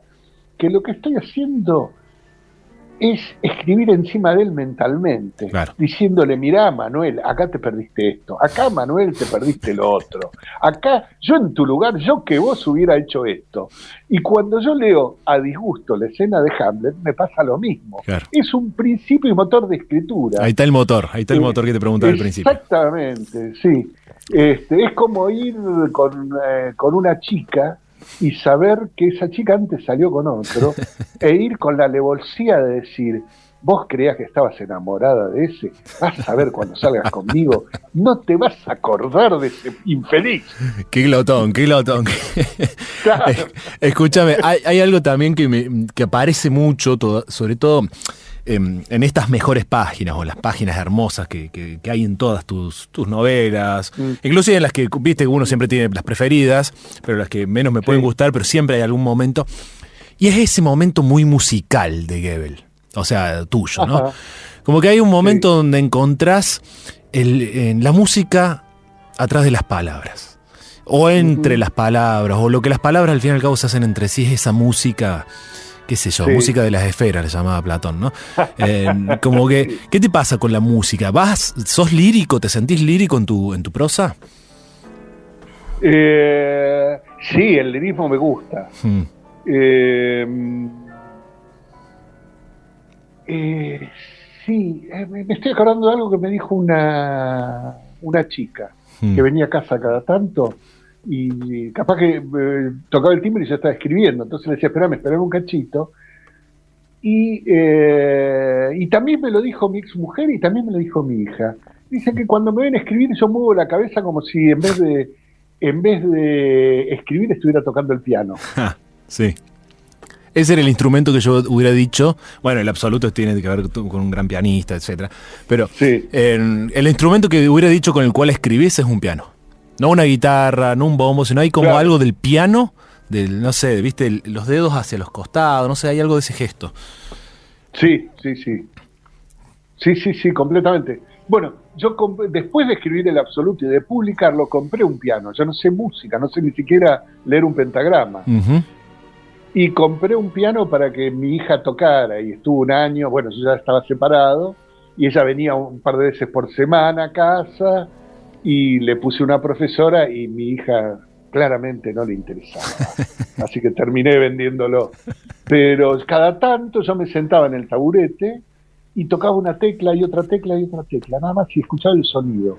que lo que estoy haciendo es escribir encima de él mentalmente, claro, diciéndole, mirá, Manuel, acá te perdiste esto, acá, Manuel, te perdiste lo otro, acá, yo en tu lugar, yo que vos hubiera hecho esto. Y cuando yo leo a disgusto la escena de Hamlet, me pasa lo mismo. Claro. Es un principio y motor de escritura. Ahí está el motor que te preguntaba al principio. Exactamente, sí. Es como ir con una chica y saber que esa chica antes salió con otro e ir con la alevosía de decir, vos creías que estabas enamorada de ese, vas a ver cuando salgas conmigo, no te vas a acordar de ese infeliz. Qué glotón. Claro. Escúchame, hay algo también que aparece mucho, sobre todo en estas mejores páginas o las páginas hermosas que hay en todas tus novelas, inclusive en las que, viste, uno siempre tiene las preferidas, pero las que menos me pueden gustar, pero siempre hay algún momento, y es ese momento muy musical de Goebel, o sea, tuyo, ¿no? Ajá. Como que hay un momento donde encontrás la música atrás de las palabras, o entre las palabras, o lo que las palabras al fin y al cabo se hacen entre sí, es esa música, qué sé yo, música de las esferas, le llamaba Platón, ¿no? Como que, ¿qué te pasa con la música? ¿Sos lírico? ¿Te sentís lírico en tu prosa? Sí, el lirismo me gusta. Sí, me estoy acordando de algo que me dijo una chica que venía a casa cada tanto y capaz que tocaba el timbre y yo estaba escribiendo, entonces le decía, esperame un cachito, y también me lo dijo mi ex mujer y también me lo dijo mi hija. Dice que cuando me ven escribir yo muevo la cabeza como si en vez de escribir estuviera tocando el piano. Sí. Ese era el instrumento que yo hubiera dicho. Bueno, el absoluto tiene que ver con un gran pianista, etcétera. Pero el instrumento que hubiera dicho con el cual escribís es un piano. No una guitarra, no un bombo, sino hay como algo del piano, no sé, viste, los dedos hacia los costados, no sé, hay algo de ese gesto. Sí, completamente. Bueno, yo después de escribir el absoluto y de publicarlo, compré un piano. Yo no sé música, no sé ni siquiera leer un pentagrama. Uh-huh. Y compré un piano para que mi hija tocara, y estuvo un año, bueno, yo ya estaba separado, y ella venía un par de veces por semana a casa, y le puse una profesora, y mi hija claramente no le interesaba, así que terminé vendiéndolo. Pero cada tanto yo me sentaba en el taburete, y tocaba una tecla, y otra tecla, y otra tecla, nada más, y escuchaba el sonido.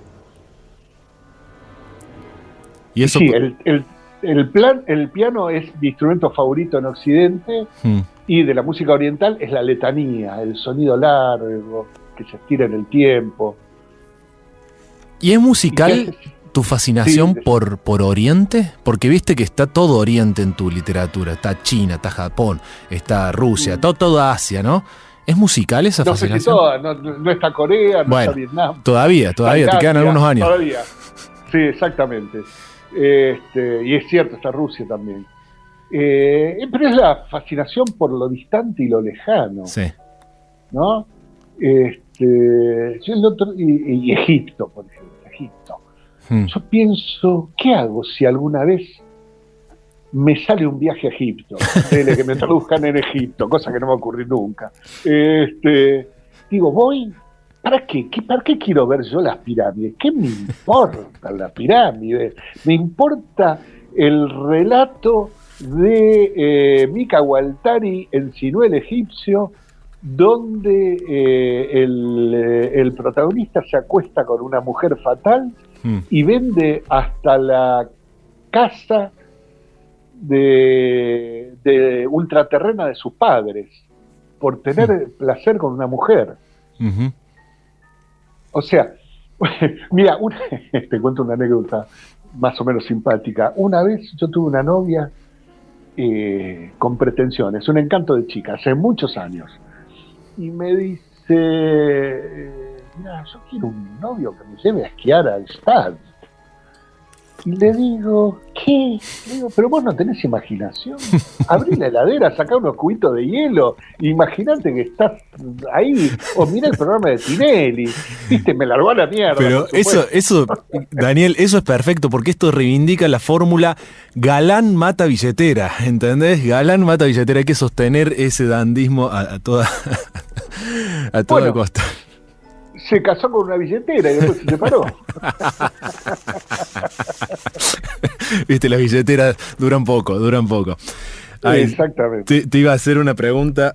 Y eso... Sí, el piano es mi instrumento favorito en Occidente, y de la música oriental es la letanía, el sonido largo, que se estira en el tiempo. ¿Y es musical tu fascinación por Oriente? Porque viste que está todo Oriente en tu literatura, está China, está Japón, está Rusia, todo Asia, ¿no? ¿Es musical esa fascinación? No está Corea, no está Vietnam. Todavía, te quedan algunos años. Todavía, sí, exactamente. Y es cierto, está Rusia también. Pero es la fascinación por lo distante y lo lejano. Sí. ¿No? Y Egipto, por ejemplo. Yo pienso, ¿qué hago si alguna vez me sale un viaje a Egipto? Que me traduzcan en Egipto, cosa que no me va a ocurrir nunca. Digo, voy... ¿Para qué? ¿Para qué quiero ver yo las pirámides? ¿Qué me importa la pirámide? Me importa el relato de Mika Waltari en Sinué el egipcio, donde el protagonista se acuesta con una mujer fatal y vende hasta la casa de ultraterrena de sus padres por tener placer con una mujer. Uh-huh. O sea, mira, te cuento una anécdota más o menos simpática. Una vez yo tuve una novia con pretensiones, un encanto de chica, hace muchos años. Y me dice, mira, yo quiero un novio que me lleve a esquiar al Stad. Y le digo, ¿qué? Le digo, pero vos no tenés imaginación. Abrí la heladera, sacá unos cubitos de hielo, imaginate que estás ahí, o mirá el programa de Tinelli, viste, me largó a la mierda. Pero eso, Daniel, eso es perfecto, porque esto reivindica la fórmula galán mata billetera, ¿entendés? Galán mata billetera, hay que sostener ese dandismo a toda costa. Se casó con una billetera y después se separó. Viste, las billeteras duran poco. Ay, exactamente. Te iba a hacer una pregunta,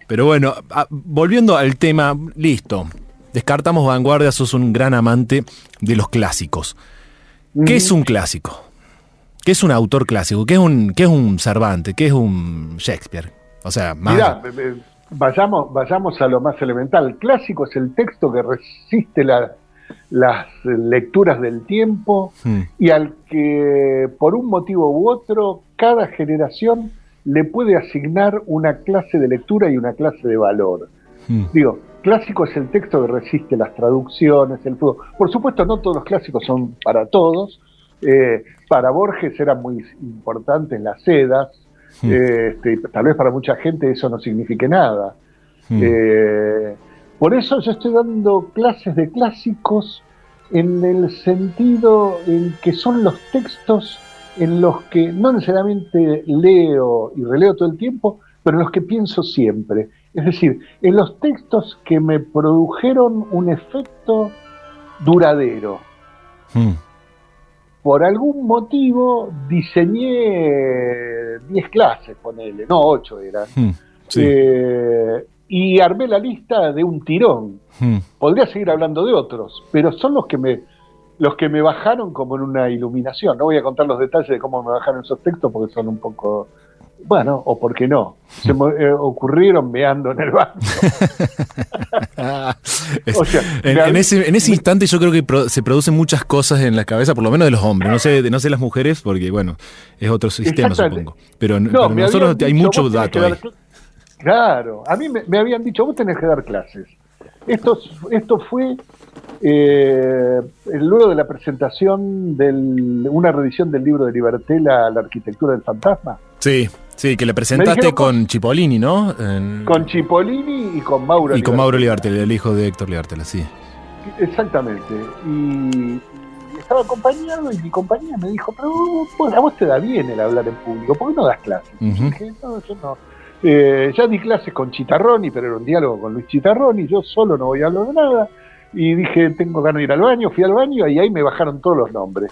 pero bueno, volviendo al tema, listo. Descartamos vanguardia, sos un gran amante de los clásicos. ¿Qué es un clásico? ¿Qué es un autor clásico? ¿Qué es un Cervantes? ¿Qué es un Shakespeare? O sea, más... Mirá, vayamos a lo más elemental. El clásico es el texto que resiste las lecturas del tiempo y al que por un motivo u otro cada generación le puede asignar una clase de lectura y una clase de valor. Digo, clásico es el texto que resiste las traducciones, el fútbol. Por supuesto, no todos los clásicos son para todos. Para Borges eran muy importantes las Edas. Tal vez para mucha gente eso no signifique nada. Por eso yo estoy dando clases de clásicos en el sentido en que son los textos en los que no necesariamente leo y releo todo el tiempo, pero en los que pienso siempre. Es decir, en los textos que me produjeron un efecto duradero. Por algún motivo diseñé 10 clases, ponele, no 8 eran. Sí. Y armé la lista de un tirón. Podría seguir hablando de otros, pero son los que me bajaron como en una iluminación. No voy a contar los detalles de cómo me bajaron esos textos porque son un poco... Bueno, o porque no. Se me ocurrieron meando en el baño. O sea, en ese instante yo creo que se producen muchas cosas en la cabeza, por lo menos de los hombres. No sé las mujeres, porque bueno, es otro sistema, supongo. Pero nosotros hay mucho dato ahí. Claro, a mí me habían dicho, vos tenés que dar clases. Esto fue luego de la presentación de una reedición del libro de Libertela, La arquitectura del fantasma. Sí, que le presentaste con Cipollini, ¿no? Con Cipollini y con Mauro Libertela. Y con Mauro Libertela, el hijo de Héctor Libertela, sí. Exactamente. Y estaba acompañado y mi compañía me dijo, pero a vos te da bien el hablar en público, ¿por qué no das clases? Y dije, no, yo no. Ya di clases con Chitarroni, pero era un diálogo con Luis Chitarroni, yo solo no voy a hablar de nada. Y dije, tengo ganas de ir al baño, fui al baño y ahí me bajaron todos los nombres.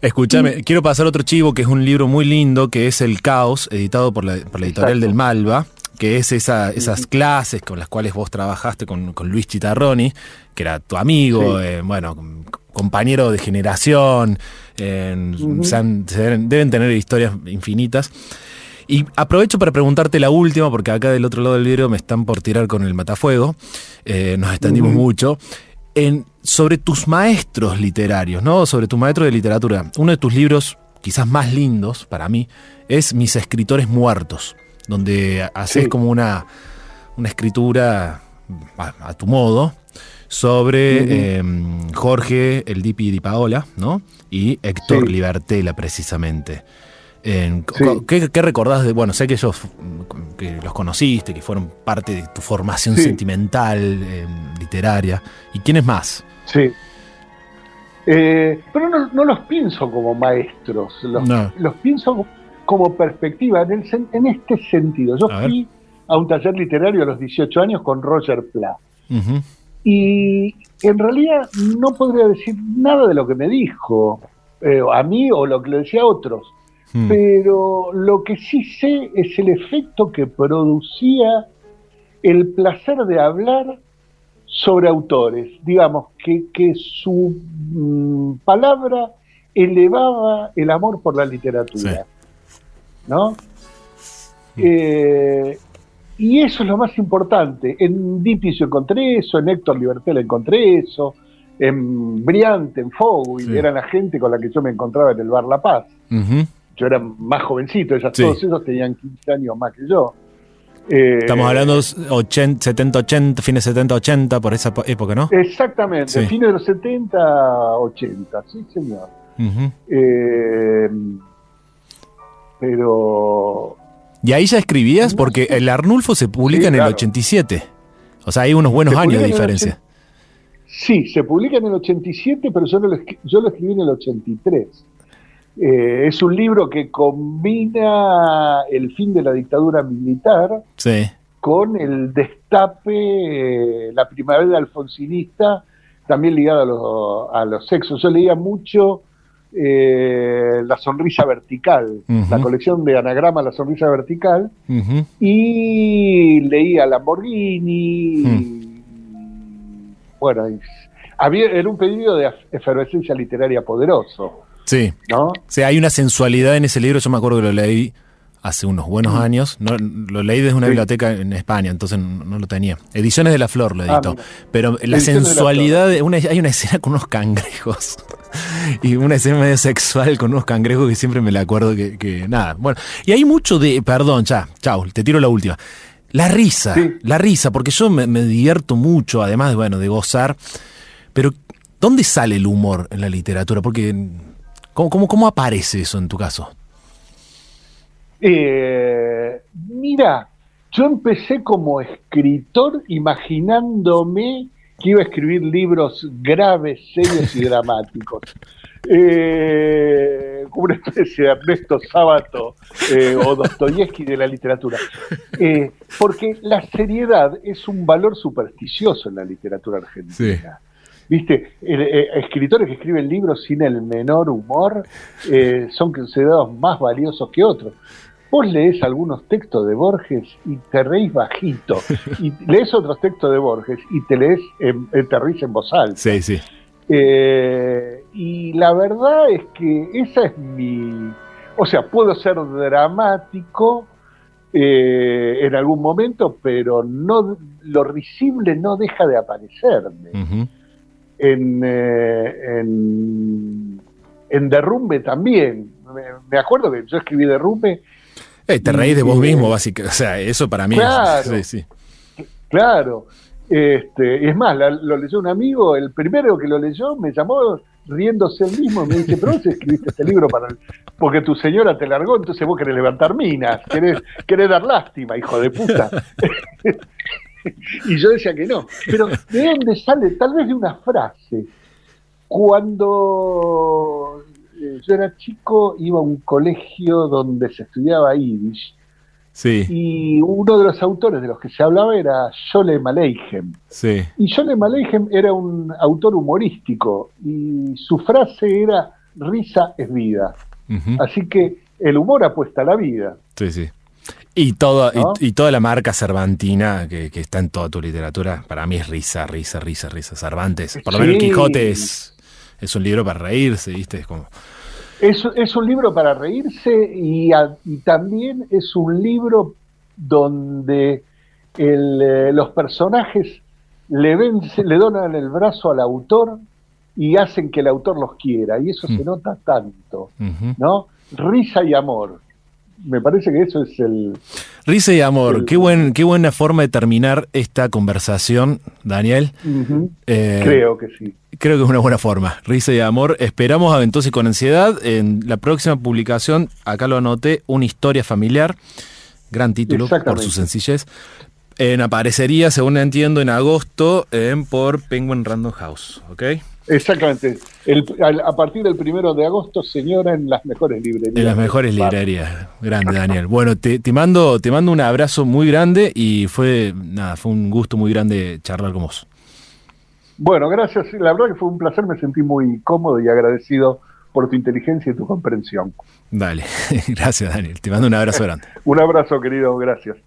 Escúchame, quiero pasar otro chivo que es un libro muy lindo, que es El Caos, editado por la editorial del Malva, que es esas clases con las cuales vos trabajaste con Luis Chitarroni, que era tu amigo, compañero de generación, deben tener historias infinitas. Y aprovecho para preguntarte la última, porque acá del otro lado del vidrio me están por tirar con el matafuego, nos extendimos mucho, sobre tus maestros literarios, ¿no? Sobre tus maestros de literatura. Uno de tus libros quizás más lindos para mí es Mis escritores muertos, donde haces como una escritura a tu modo sobre Jorge el Dipi Di Paola, ¿no? Y Héctor Libertela, precisamente. ¿Qué recordás de...? Bueno, sé que ellos que los conociste, que fueron parte de tu formación sentimental, literaria. ¿Y quiénes más? Sí. Pero no los pienso como maestros, los pienso como perspectiva, en este sentido. Yo fui a un taller literario a los 18 años con Roger Pla. Y en realidad no podría decir nada de lo que me dijo a mí o lo que le decía a otros. Pero lo que sí sé es el efecto que producía el placer de hablar sobre autores. Digamos, que su palabra elevaba el amor por la literatura. ¿No? Y eso es lo más importante. En Dipi yo encontré eso, en Héctor Libertela encontré eso, en Briante, en Fogui, eran la gente con la que yo me encontraba en el Bar La Paz. Yo era más jovencito, todos ellos tenían 15 años más que yo. Estamos hablando 70-80, fines 70-80, por esa época, ¿no? Exactamente, Sí. fines de los 70-80, sí señor. Uh-huh. Pero... ¿Y ahí ya escribías? Porque el Arnulfo se publica Sí, en claro. el 87. O sea, hay unos buenos Se años de publica en el diferencia. Sí, se publica en el 87, pero yo lo escribí en el 83. Es un libro que combina el fin de la dictadura militar Sí. con el destape, la primavera alfonsinista, también ligada a los sexos. Yo leía mucho La Sonrisa Vertical, Uh-huh. la colección de anagrama La Sonrisa Vertical, Uh-huh. y leía Lamborghini. Bueno, era un periodo de efervescencia literaria poderoso, Sí. ¿no? O sea, hay una sensualidad en ese libro. Yo me acuerdo que lo leí hace unos buenos años. No, lo leí desde una Sí. biblioteca en España, entonces no lo tenía. Ediciones de la Flor lo editó. Mira. Pero la Ediciones de la sensualidad, hay una escena con unos cangrejos. Y una escena medio sexual con unos cangrejos que siempre me la acuerdo que nada. Bueno, y hay mucho de... Perdón, chau, te tiro la última. La risa, porque yo me divierto mucho, además de, bueno, de gozar. Pero, ¿dónde sale el humor en la literatura? Porque, ¿cómo aparece eso en tu caso? Mira, yo empecé como escritor imaginándome que iba a escribir libros graves, serios y dramáticos. Como una especie de Ernesto Sábato o Dostoyevsky de la literatura. Porque la seriedad es un valor supersticioso en la literatura argentina. Sí. ¿Viste? Escritores que escriben libros sin el menor humor son considerados más valiosos que otros. Vos lees algunos textos de Borges y te reís bajito, y lees otros textos de Borges y te reís en voz alta. Sí, sí. Y la verdad es que esa es mi... O sea, puedo ser dramático en algún momento, pero no, lo risible no deja de aparecerme. Uh-huh. En Derrumbe también. Me acuerdo que yo escribí Derrumbe. Te reís de vos mismo, básicamente. O sea, eso para mí claro, es... Sí, sí. Claro. Es más, lo leyó un amigo, el primero que lo leyó me llamó riéndose él mismo y me dice, pero vos escribiste este libro porque tu señora te largó, entonces vos querés levantar minas, querés dar lástima, hijo de puta. Y yo decía que no. Pero ¿de dónde sale? Tal vez de una frase. Cuando yo era chico, iba a un colegio donde se estudiaba Yiddish. Sí. Y uno de los autores de los que se hablaba era Sholem Aleichem. Sí. Y Sholem Aleichem era un autor humorístico y su frase era risa es vida. Uh-huh. Así que el humor apuesta a la vida. Sí, sí. Y toda la marca cervantina que está en toda tu literatura, para mí es risa. Cervantes. Por lo menos el Quijote es un libro para reírse, ¿viste? Es como... Es un libro para reírse y también es un libro donde los personajes le donan el brazo al autor y hacen que el autor los quiera, y eso se nota tanto, ¿no? Risa y amor. Me parece que eso es el... Risa y amor. Qué buena forma de terminar esta conversación, Daniel. Uh-huh. Creo que sí. Creo que es una buena forma. Risa y amor. Esperamos a Ventosa y con ansiedad. En la próxima publicación, acá lo anoté, Una historia familiar. Gran título, por su sencillez. Aparecería, según entiendo, en agosto por Penguin Random House. ¿Ok? Exactamente. A partir del 1 de agosto, señora, en las mejores librerías. En las mejores librerías. Grande, Daniel. Bueno, te mando un abrazo muy grande y fue un gusto muy grande charlar con vos. Bueno, gracias. La verdad que fue un placer. Me sentí muy cómodo y agradecido por tu inteligencia y tu comprensión. Dale. Gracias, Daniel. Te mando un abrazo grande. Un abrazo, querido. Gracias.